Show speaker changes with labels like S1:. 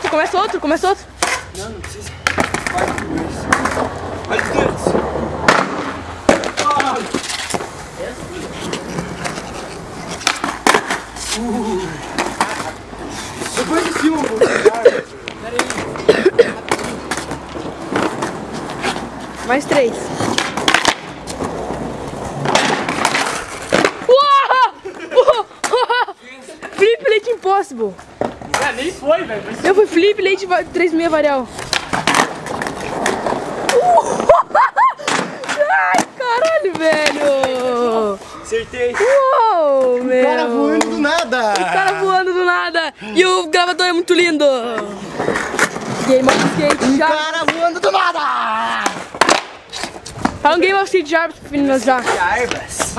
S1: começa outro.
S2: Não, não precisa. Olha os dedos. Depois de filme,
S1: Mais 3. Flip Late Impossible.
S2: nem foi, velho.
S1: Eu fui Flip Late 3,6 varial. Ai, caralho, velho.
S2: Acertei.
S1: Uou, meu.
S2: O cara voando do nada.
S1: O cara voando do nada. E o gravador é muito lindo. Game of Skate já.
S2: O cara voando do nada.
S1: Fala um Game of Skate já pra finalizar.
S2: Jarbas.